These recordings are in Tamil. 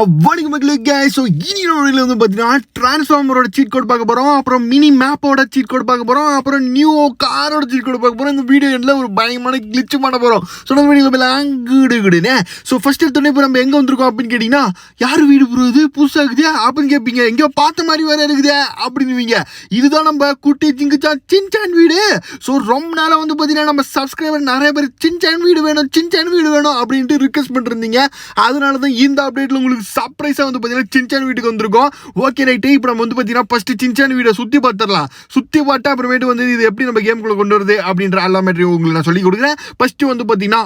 வணக்கம் மக்களுக்கு. ஸோ இனி நம்ம வந்து பார்த்தீங்கன்னா டிரான்ஸ்ஃபார்மரோட சீட் கோட் பார்க்க போகிறோம், அப்புறம் மினி மேப்போட சீட் கோட் பார்க்க போகிறோம், அப்புறம் நியூ காரோட சீட் கோட் பார்க்க போகிறோம். இந்த வீடியோ எல்லாம் ஒரு பயங்கரமான கிளிச்சு பண்ண போகிறோம். ஸோ நம்ம வீடியோ அங்குடுனே. ஸோ ஃபர்ஸ்ட் எடுத்தோடனே இப்போ நம்ம எங்கே வந்திருக்கோம் அப்படின்னு கேட்டிங்கன்னா, யார் வீடு போகிறது புதுசாக இருக்குதே அப்படின்னு கேட்பீங்க. எங்கேயோ பார்த்த மாதிரி வேறு இருக்குதே அப்படின்னுவீங்க. இதுதான் நம்ம குட்டி சிங்குச்சான் சின்சான் வீடு. ஸோ ரொம்ப நாளாக வந்து பார்த்தீங்கன்னா நம்ம சப்ஸ்கிரைபர் நிறைய பேர் சின்சான் வீடு வேணும் அப்படின்ட்டு ரிக்வெஸ்ட் பண்ணிருந்தீங்க. அதனால தான் இந்த அப்டேட்டில் உங்களுக்கு சர்ப்ரைஸாக வந்து பார்த்தீங்கன்னா சின்சான் வீட்டுக்கு வந்திருக்கோம். Okay right. இப்போ நம்ம வந்து பார்த்தீங்கன்னா ஃபஸ்ட்டு சின்சான் வீடை சுற்றி பார்த்து அப்புறமேட்டு வந்து இது எப்படி நம்ம கேமுக்குள்ளே கொண்டு வருது அப்படின்ற எல்லா மேட்டரையும் உங்களுக்கு நான் சொல்லி கொடுக்குறேன். ஃபஸ்ட்டு வந்து பார்த்தீங்கன்னா,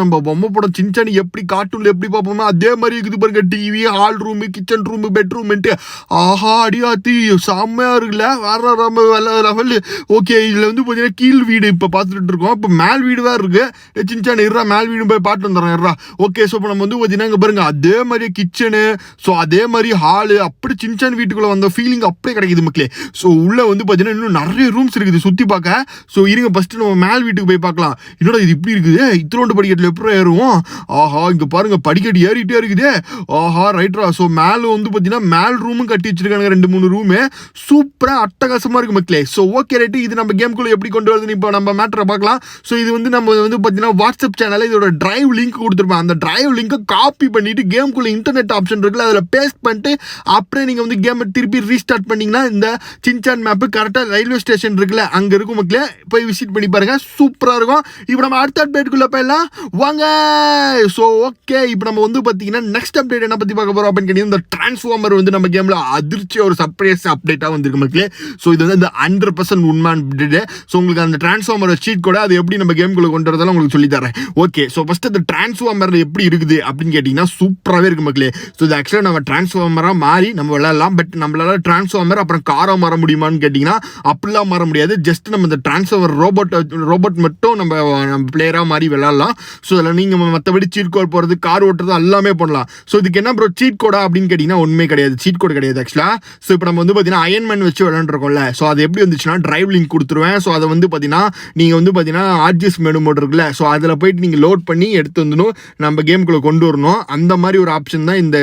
நம்ம பொம்மை படம் சின்சான் எப்படி கார்ட்டூனில் எப்படி பார்ப்போமோ அதே மாதிரி இருக்குது பாருங்க. TV, hall room, kitchen room, பெட்ரூம்ட்டு அடியாத்தி செம்மையாக இருக்குல்ல, வேற ரொம்ப லெவல். ஓகே, இதில் வந்து பார்த்தீங்கன்னா கீழ் வீடு இப்போ பார்த்துட்டு இருக்கோம். இப்போ மேல் வீடு வேறு இருக்குது. சின்சான் இருறா மேல் வீடு போய் பார்த்து வந்துடுறேன் இருறா. ஓகே, ஸோ இப்போ நம்ம வந்து பார்த்தீங்கன்னா இங்கே பாருங்க அதே மாதிரி கிச்சனு, ஸோ அதே மாதிரி ஹாலு, அப்படி சின்சான் வீட்டுக்குள்ளே வந்த ஃபீலிங் அப்படியே கிடைக்குது மக்களே. ஸோ உள்ளே வந்து பார்த்தீங்கன்னா இன்னும் நிறைய ரூம்ஸ் இருக்குது சுற்றி பார்க்க. ஸோ இருங்க ஃபஸ்ட்டு நம்ம மேல் வீட்டுக்கு போய் பார்க்கலாம். என்னோட இது இப்படி இருக்குது, இத்தனோண்டு படிக்கட்டில் எப்படி ஏறுவோம். இங்கே பாருங்க படிக்கட்டு ஏறிட்டே இருக்குது. ரைட்ரா. ஸோ மேலே வந்து பார்த்தீங்கன்னா மேல் ரூமும் கட்டி வச்சிருக்காங்க, 2-3 ரூமு. சூப்பராக அட்டகாசமாக இருக்குது மக்களே. So okay right. இது நம்ம கேமுக்குள்ளே எப்படி கொண்டு வருதுன்னு இப்போ நம்ம மேட்டரை பார்க்கலாம். ஸோ இது வந்து நம்ம வந்து பார்த்தீங்கன்னா வாட்ஸ்அப் சேனலில் இதோட டிரைவ் லிங்க் கொடுத்துருப்பேன். அந்த டிரைவ் லிங்கை காப்பி பண்ணிட்டு கேமுக்குள்ளே இன்டர்நெட் ஆப்ஷன் இருக்குல்ல அதில் பேஸ்ட் பண்ணிட்டு அப்படியே நீங்கள் வந்து கேமை திருப்பி ரீஸ்டார்ட் பண்ணிங்கன்னா இந்த சின்சான் மேப்பு கரெக்டாக ரயில்வே ஸ்டேஷன் இருக்குல்ல அங்கே இருக்கும் மக்களே. போய் விசிட் பண்ணி பாருங்கள், சூப்பராக இருக்கும். இப்போ நம்ம அடுத்த அப்டேட்டுக்குள்ளே போயிடலாம் வாங்க. ஸோ ஓகே, இப்போ நம்ம வந்து பார்த்தீங்கன்னா நெக்ஸ்ட் அப்டேட் என்ன பற்றி பார்க்க போகிறோம் அப்படின்னு கேட்டீங்கன்னா, இந்த டிரான்ஸ்ஃபார்மர் வந்து நம்ம கேமில் அதிர்ச்சி ஒரு சர்ப்ரைஸ் அப்டேட்டாக வந்திருக்கு மக்களே. ஸோ இது வந்து இந்த 100% உண்மை அப்டேட்டு. ஸோ உங்களுக்கு அந்த டிரான்ஸ்ஃபார்மர் சீட் கூட அது எப்படி நம்ம கேமுக்குள்ளே கொண்டு வரதெல்லாம் உங்களுக்கு சொல்லித்தரேன். ஓகே, ஸோ ஃபஸ்ட்டு அந்த டிரான்ஸ்ஃபார்மர் எப்படி இருக்குது அப்படின்னு கேட்டிங்கன்னா சூப்பராகவே இருக்குது மக்களே. ஸோ இது ஆக்சுவலாக நம்ம டிரான்ஸ்ஃபார்மராக மாறி நம்ம விளையாடலாம். பட் நம்மளால டிரான்ஸ்ஃபார்மர் அப்புறம் காராக மாற முடியுமான்னு கேட்டிங்கன்னா அப்படிலாம் மாற முடியாது. ஜஸ்ட் நம்ம இந்த டிரான்ஸ்ஃபார்மர் ரோபோட் மட்டும் நம்ம பிளேயராக மாறி விளையாடலாம். ஸோ அதில் நீங்கள் மற்றபடி சீட் கோட் போகிறது, கார் ஓட்டுறது எல்லாமே பண்ணலாம். ஸோ இதுக்கு என்ன ப்ரோ சீட் கோடா அப்படின்னு கேட்டிங்கன்னா உண்மை கிடையாது, சீட் கோட் கிடையாது ஆக்சுவலாக. ஸோ இப்போ நம்ம வந்து பார்த்தீங்கன்னா அயன்மேன் வச்சு விளையாண்டுருக்கோம்ல. ஸோ அது எப்படி வந்துச்சுன்னா டிரைவ் லிங்க் கொடுத்துருவேன். ஸோ அதை வந்து பார்த்தீங்கன்னா நீங்கள் வந்து பார்த்தீங்கன்னா ஆர்ஜிஎஸ் மெனு மோட் இருக்குல்ல, ஸோ அதில் போயிட்டு நீங்கள் லோட் பண்ணி எடுத்து வந்துடும் நம்ம கேமுக்குள்ளே கொண்டு வரணும். அந்த மாதிரி ஒரு ஆப்ஷன் தான் இந்த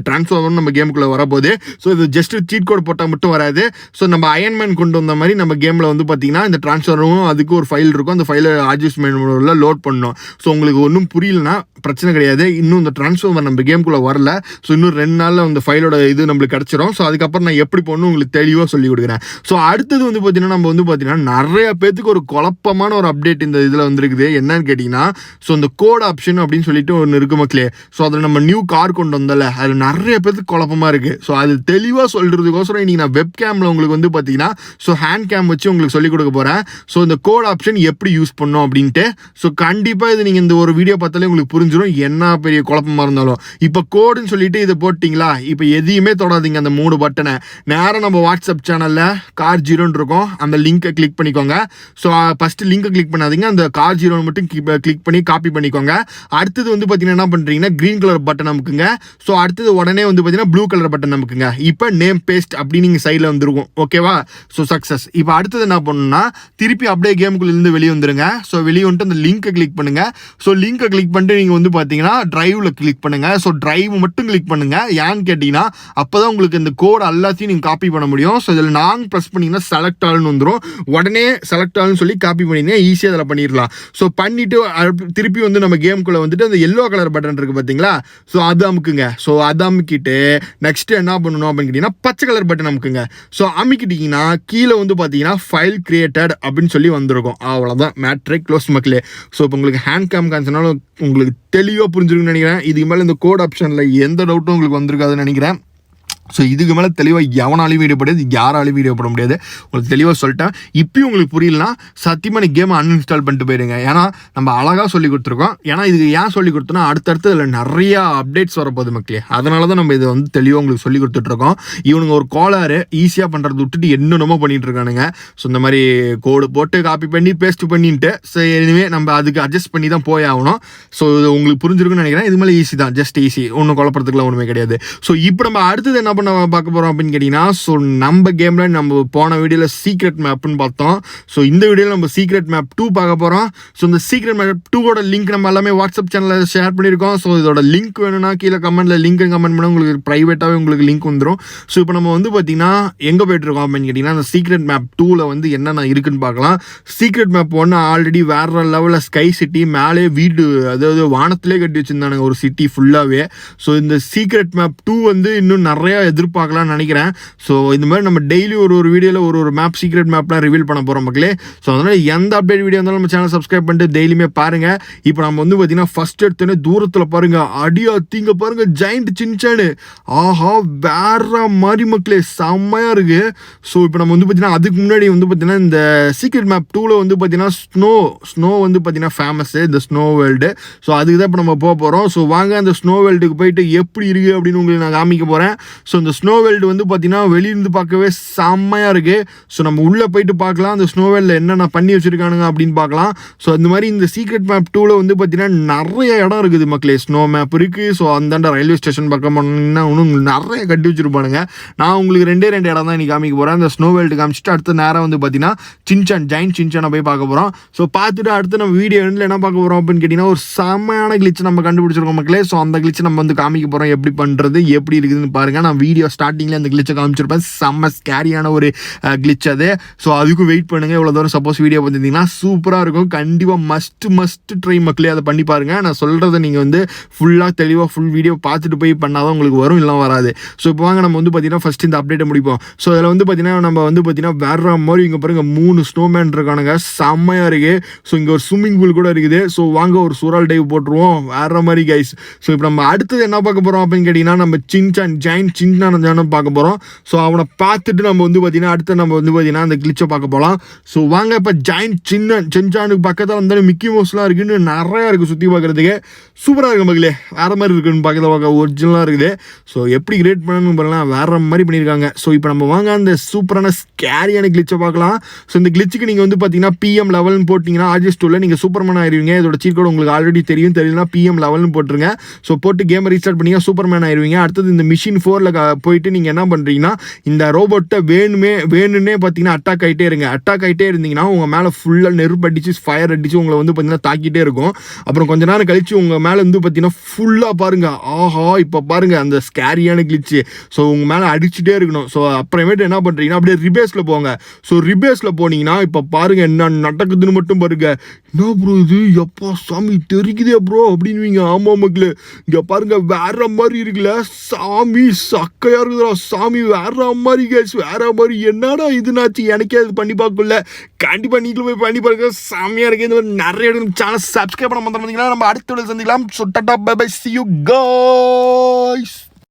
டிரான்ஸ்ஃபார்மர் நம்ம கேமுக்குள்ளே வரப்போகுது. ஸோ இது ஜஸ்ட் சீட் கோட் போட்டால் மட்டும் வராது. ஸோ நம்ம அயன்மேன் கொண்டு வந்த மாதிரி நம்ம கேமில் வந்து பார்த்தீங்கன்னா இந்த டிரான்ஸ்ஃபார்மரும் அதுக்கு ஒரு ஃபைல் இருக்கும். அந்த ஃபைலை ஆர்ஜிஎஸ் மெனுவில் லோட் பண்ணணும். ஸோ உங்களுக்கு ஒன்றும் புரியலனா பிரச்சனை கிடையாது. இன்னும் இந்த டிரான்ஸ்ஃபார்மர் நம்ம கேமுக்குள்ளே வரல. ஸோ இன்னும் 2 நாளில் அந்த ஃபைலோட இது நம்மளுக்கு கிடச்சிரும். ஸோ அதுக்கப்புறம் நான் எப்படி போகணும் உங்களுக்கு தெளிவாக சொல்லி கொடுக்குறேன். ஸோ அடுத்தது வந்து பார்த்தீங்கன்னா நம்ம வந்து பார்த்தீங்கன்னா நிறைய பேத்துக்கு ஒரு குழப்பமான ஒரு அப்டேட் இந்த இதில் வந்துருக்குது. என்னன்னு கேட்டிங்கன்னா, ஸோ இந்த கோட் ஆப்ஷன் அப்படின்னு சொல்லிட்டு ஒன்று இருக்குது மக்களே. ஸோ அதில் நம்ம நியூ கார் கொண்டு வந்தோம்ல, அது நிறைய பேருக்கு குழப்பமாக இருக்குது. ஸோ அது தெளிவாக சொல்கிறதுக்கோசரம் இன்றைக்கி நான் வெப் கேமில் உங்களுக்கு வந்து பார்த்தீங்கன்னா ஸோ ஹேண்ட் கேம் வச்சு உங்களுக்கு சொல்லிக் கொடுக்க போகிறேன். ஸோ இந்த கோட் ஆப்ஷன் எப்படி யூஸ் பண்ணோம் அப்படின்ட்டு. ஸோ கண்டிப்பாக இது நீங்கள் இந்த ஒரு வீடியோ பார்த்தாலே உங்களுக்கு புரிஞ்சிடும் என்ன பெரிய குழப்பமாக இருந்தாலும். இப்போ கோடுன்னு சொல்லிட்டு இதை போட்டிங்களா, இப்போ எதையுமே தொடாதீங்க. அந்த 3 பட்டனை நேரம் நம்ம வாட்ஸ்அப் சேனலில் கார் ஜீரோன்னு இருக்கும், அந்த லிங்கை கிளிக் பண்ணிக்கோங்க. ஸோ ஃபஸ்ட்டு லிங்கை கிளிக் பண்ணாதீங்க, அந்த கார் ஜீரோன்னு மட்டும் கிளிக் பண்ணி காப்பி பண்ணிக்கோங்க. அடுத்தது வந்து பார்த்தீங்கன்னா என்ன பண்ணுறீங்கன்னா க்ரீன் கலர் பட்டன் நமக்குங்க. ஸோ அடுத்தது உடனே வந்து பார்த்தீங்கன்னா ப்ளூ கலர் பட்டன் நமக்குங்க. இப்போ நேம் பேஸ்ட் அப்படின்னு நீங்கள் சைடில் வந்துருக்கும். ஓகேவா? So success. இப்போ அடுத்தது என்ன பண்ணணும்னா திருப்பி அப்படியே கேமுக்குள்ளேருந்து வெளியே வந்துருங்க. ஸோ வெளியே வந்துட்டு அந்த லிங்கை கிளிக் பண்ணுங்கள். ஸோ லிங்கை கிளிக் பண்ணிட்டு நீங்கள் வந்து பார்த்தீங்கன்னா டிரைவில் கிளிக் பண்ணுங்கள். ஸோ டிரைவ் மட்டும் கிளிக் பண்ணுங்கள். ஏன்னு கேட்டிங்கன்னா அப்போ தான் உங்களுக்கு இந்த கோட் எல்லாத்தையும் நீங்கள் காப்பி பண்ண முடியும். ஸோ இதில் ப்ரெஸ் பண்ணிங்கன்னா செலக்ட் ஆல்னு வந்துடும். உடனே செலக்ட் ஆல்னு சொல்லி காப்பி பண்ணிங்கன்னா ஈஸியாக அதில் பண்ணிடலாம். ஸோ பண்ணிவிட்டு திருப்பி வந்து நம்ம கேமுக்குள்ளே வந்துட்டு அந்த எல்லோ கலர் பட்டன் இருக்குது பார்த்தீங்களா, ஸோ அது அமுக்குங்க. ஸோ அது அமுக்கிட்டு நெக்ஸ்ட்டு என்ன பண்ணணும் அப்படின்னு கேட்டிங்கன்னா பச்சை கலர் பட்டன் அமுக்குங்க. ஸோ அமுக்கிட்டிங்கன்னா கீழே வந்து பார்த்தீங்கன்னா ஃபைல் கிரியேட்டட் அப்படின்னு சொல்லி வந்திருக்கும். அவ்வளோதான், மேட்ரை க்ளோஸ் மக்களே. ஸோ இப்போ உங்களுக்கு ஹேண்ட் கேம் காமிச்சனாலும் உங்களுக்கு தெளிவாக புரிஞ்சிருக்குன்னு நினைக்கிறேன். இதுக்கு மேலே இந்த கோட் ஆப்ஷனில் எந்த டவுட்டும் உங்களுக்கு வந்திருக்காதுன்னு நினைக்கிறேன். ஸோ இதுக்கு மேலே தெளிவாக எவனாலையும் வீடியோ போடாது, யாராலையும் வீடியோ போட முடியாது. உங்களுக்கு தெளிவாக சொல்லிட்டேன். இப்பயும் உங்களுக்கு புரியலனா சத்தியமாக நீ கேமை அன்இன்ஸ்டால் பண்ணிட்டு போயிடுங்க. ஏன்னா நம்ம அழகாக சொல்லி கொடுத்துருக்கோம். ஏன்னா இதுக்கு ஏன் சொல்லி கொடுத்தோன்னா அடுத்தடுத்து இதில் நிறையா அப்டேட்ஸ் வரப்போகுது மக்களே. அதனால தான் நம்ம இதை வந்து தெளிவாக உங்களுக்கு சொல்லி கொடுத்துட்ருக்கோம். இவனுங்க ஒரு கோளாறு ஈஸியாக பண்ணுறது விட்டுட்டு என்னென்னமோ பண்ணிகிட்டு இருக்கானுங்க. ஸோ இந்த மாதிரி கோடு போட்டு காப்பி பண்ணி பேஸ்ட் பண்ணிட்டு ஸோ எனிவே நம்ம அதுக்கு அட்ஜஸ்ட் பண்ணி தான் போய் ஆகணும். ஸோ இது உங்களுக்கு புரிஞ்சிருக்குன்னு நினைக்கிறேன். இது மேலே ஈஸி தான், ஜஸ்ட் ஈஸி, ஒன்றும் குழப்பறதுக்குலாம் ஒன்றுமே கிடையாது. ஸோ இப்போ நம்ம அடுத்தது என்ன பண்ண பார்க்க போகிறோம் அப்படின்னு கேட்டிங்கன்னா, ஸோ நம்ம கேமில் நம்ம போன வீடியோவில் சீக்ரெட் மேப்னு பார்த்தோம். ஸோ இந்த வீடியோவில் நம்ம சீக்ரெட் மேப் 2 பார்க்க போகிறோம். ஸோ இந்த சீக்ரெட் மேப் 2ஓட லிங்க் நம்ம எல்லாமே வாட்ஸ்அப் சேனலில் ஷேர் பண்ணியிருக்கோம். ஸோ இதோட லிங்க் வேணும்னா கீழே கமெண்ட்டில் லிங்க் கமெண்ட் பண்ணால் உங்களுக்கு ப்ரைவேட்டாகவே உங்களுக்கு லிங்க் வந்துடும். ஸோ இப்போ நம்ம வந்து பார்த்தீங்கன்னா எங்கே போய்ட்டுருக்கோம் அப்படின்னு கேட்டிங்கன்னா, அந்த சீக்ரெட் மேப் 2ல் வந்து என்னென்ன இருக்குன்னு பார்க்கலாம். சீக்ரெட் மேப் 1 ஆல்ரெடி வேறு லெவலில் ஸ்கை சிட்டி மேலே வீடு, அதாவது வானத்திலே கட்டி வச்சுருந்தானுங்க ஒரு சிட்டி ஃபுல்லாகவே. ஸோ இந்த சீக்ரெட் மேப் 2 வந்து இன்னும் நிறையா எதிர்பார்க்கலாம்னு நினைக்கிறேன். ஸோ இந்த மாதிரி நம்ம டெய்லி ஒரு வீடியோவில் ஒரு மேப் சீக்ரெட் மேப்லாம் ரிவீல் பண்ண போகிறோம் மக்களே. ஸோ அதனால் எந்த அப்டேட் வீடியோ இருந்தாலும் நம்ம சேனல் சப்ஸ்கிரைப் பண்ணிட்டு டெய்லியுமே பாருங்கள். இப்போ நம்ம வந்து பார்த்தீங்கன்னா ஃபஸ்ட் எடுத்தோன்னே தூரத்தில் பாருங்கள், அடியா தீங்க பாருங்கள், ஜெயிண்ட் சின்சானு, ஆஹா வேற மாதிரி மக்களே, செம்மையாக இருக்குது. ஸோ இப்போ நம்ம வந்து பார்த்தீங்கன்னா அதுக்கு முன்னாடி வந்து பார்த்தீங்கன்னா இந்த சீக்ரெட் மேப் 2ல் வந்து பார்த்தீங்கன்னா ஸ்னோ வந்து பார்த்தீங்கன்னா ஃபேமஸ்ஸு, இந்த ஸ்னோ வேர்ல்டு. ஸோ அதுக்கு தான் இப்போ நம்ம போக போகிறோம். ஸோ வாங்க அந்த ஸ்னோ வேர்ல்டுக்கு போயிட்டு எப்படி இருக்குது அப்படின்னு உங்களுக்கு நான் காமிக்க போகிறேன். ஸோ இந்த ஸ்னோ வேர்ல்டு வந்து பார்த்தீங்கன்னா வெளியிருந்து பார்க்கவே செம்மையாக இருக்குது. ஸோ நம்ம உள்ளே போயிட்டு பார்க்கலாம் அந்த ஸ்னோ வேர்ல்டில் என்னென்ன பண்ணி வச்சுருக்கானுங்க அப்படின்னு பார்க்கலாம். ஸோ அந்த மாதிரி இந்த சீக்ரெட் மேப் 2ல் வந்து பார்த்தீங்கன்னா நிறைய இடம் இருக்குது மக்களே. ஸ்னோ மேப் இருக்குது. ஸோ அந்தாண்ட ரயில்வே ஸ்டேஷன் பக்கம் போனீங்கன்னா இன்னும் நிறைய கட்டி வச்சுருப்பானுங்க. நான் உங்களுக்கு ரெண்டு இடம் தான் இன்னைக்கு காமிக்க போகிறேன். அந்த ஸ்னோ வேர்ல்டு காமிச்சிட்டு அடுத்த நேரம் வந்து பார்த்தீங்கன்னா ஜெயிண்ட் சின்சானை போய் பார்க்க போகிறோம். ஸோ பார்த்துட்டு அடுத்து நம்ம வீடியோ எண்டில் என்ன பார்க்க போகிறோம் அப்படின்னு கேட்டிங்கன்னா, ஒரு செம்மையான கிளிச் நம்ம கண்டுபிடிச்சிருக்கோம் மக்களே. ஸோ அந்த கிளிச்சை நம்ம வந்து காமிக்க போகிறோம், எப்படி பண்ணுறது எப்படி இருக்குதுன்னு பாருங்கள். நான் வீடியோ ஸ்டார்டிங்கில் அந்த கிளிச்சை காமிச்சிருப்பேன். செம்ம ஸ்கேரியான ஒரு கிளிச் அது. ஸோ அதுக்கும் வெயிட் பண்ணுங்கள். இவ்வளோ தூரம் சப்போஸ் வீடியோ பார்த்துருந்தீங்கன்னா சூப்பராக இருக்கும். கண்டிப்பாக மஸ்ட் ட்ரை மக்களே, அதை பண்ணி பாருங்கள். நான் சொல்கிறத நீங்கள் வந்து ஃபுல்லாக தெளிவாக ஃபுல் வீடியோ பார்த்துட்டு போய் பண்ணாதான் உங்களுக்கு வரும், இல்லை வராது. ஸோ இப்போ வாங்க நம்ம வந்து பார்த்தீங்கன்னா ஃபஸ்ட் இந்த அப்டேட்டை முடிப்போம். ஸோ அதில் வந்து பார்த்தீங்கன்னா நம்ம வந்து பார்த்தீங்கன்னா வேற மாதிரி இங்கே பாருங்கள் 3 ஸ்னோமேன் இருக்கானுங்க, செம்மையாக இருக்குது. ஸோ இங்கே ஒரு ஸ்விம்மிங் பூல் கூட இருக்குது. ஸோ வாங்க ஒரு சுரால் டைவ் போட்டுருவோம், வேற மாதிரி கைஸ். ஸோ இப்போ நம்ம அடுத்தது என்ன பார்க்க போகிறோம் அப்படின்னு கேட்டிங்கன்னா, நம்ம ஜெயிண்ட் சின்சானை பார்க்க போகிறோம். ஸோ அவனை பார்த்துட்டு நம்ம வந்து பார்த்தீங்கன்னா அடுத்து நம்ம வந்து பார்த்தீங்கன்னா அந்த கிளிச்சை பார்க்க போகலாம். ஸோ வாங்க இப்போ ஜெயிண்ட் சின்சானுக்கு பக்கத்தில் இருந்தாலும் மிக்கி மவுஸ்லாம் இருக்குன்னு நிறையா இருக்குது சுற்றி பார்க்குறதுக்கு. சூப்பராக இருக்குது மக்களே, வேறு மாதிரி இருக்குன்னு பக்கத்தில் பார்க்க ஒரிஜினலாக இருக்குது. ஸோ எப்படி கிரியேட் பண்ணணும்னு பண்ணலாம், வேறு மாதிரி பண்ணியிருக்காங்க. ஸோ இப்போ நம்ம வாங்க அந்த சூப்பரான ஸ்கேரியான கிளிச்சை பார்க்கலாம். ஸோ இந்த கிளிச்சுக்கு நீங்கள் வந்து பார்த்தீங்கன்னா PM லெவல்னு போட்டிங்கன்னா RGS2ல நீங்கள் சூப்பர்மேன் ஆயிருவீங்க. இதோட சீட் கோட் உங்களுக்கு ஆல்ரெடி தெரியலனா PM லெவல்னு போட்டுருங்க. ஸோ போட்டு கேமை ரீஸ்டார்ட் பண்ணிங்க சூப்பர்மேன் ஆயிருவீங்க. அடுத்தது இந்த மிஷின் 4ல் போயிட்டு நீங்கள் என்ன பண்ணுறீங்கன்னா, இந்த ரோபோட்டை வேணுன்னே பார்த்தீங்கன்னா அட்டாக் ஆகிட்டே இருந்தீங்கன்னா உங்கள் மேலே ஃபுல்லாக நெருப்பு அடிச்சு ஃபயர் அடிச்சு உங்களை வந்து பார்த்தீங்கன்னா தாக்கிட்டே இருக்கும். அப்புறம் கொஞ்ச நேரம் கழிச்சு உங்கள் மேலே வந்து பார்த்தீங்கன்னா ஃபுல்லாக பாருங்கள், ஆஹா இப்போ பாருங்கள் அந்த ஸ்கேரியான கிளிச்சு. ஸோ உங்கள் மேலே அடிச்சுட்டே இருக்கணும். ஸோ அப்புறமேட்டு என்ன பண்ணுறீங்கன்னா அப்படியே ரிபேஸில் போங்க. ஸோ ரிபேஸில் போனீங்கன்னா இப்போ பாருங்கள் என்ன நடக்குதுன்னு மட்டும் பாருங்க. என்ன ப்ரோ இது, எப்பா சாமி தெரிக்குதே ப்ரோ அப்படின்னுவீங்க. ஆமாம் மக்களே, இங்கே பாருங்க வேற மாதிரி இருக்குல்ல, சாமி சக்கையாக இருக்குதுடா சாமி, வேற மாதிரி கேஸ், வேற மாதிரி. என்னடா இதுனாச்சு எனக்கே அது பண்ணி பார்க்கல. கண்டிப்பாக நீங்களும் போய் பண்ணி பாருங்க, சாமியாக இருக்குது. இந்த மாதிரி நிறைய சேனல் சப்ஸ்கிரைப் பண்ண மாட்டேன். நம்ம அடுத்த வீடியோ சந்திக்கலாம். So tata bye bye, see you guys.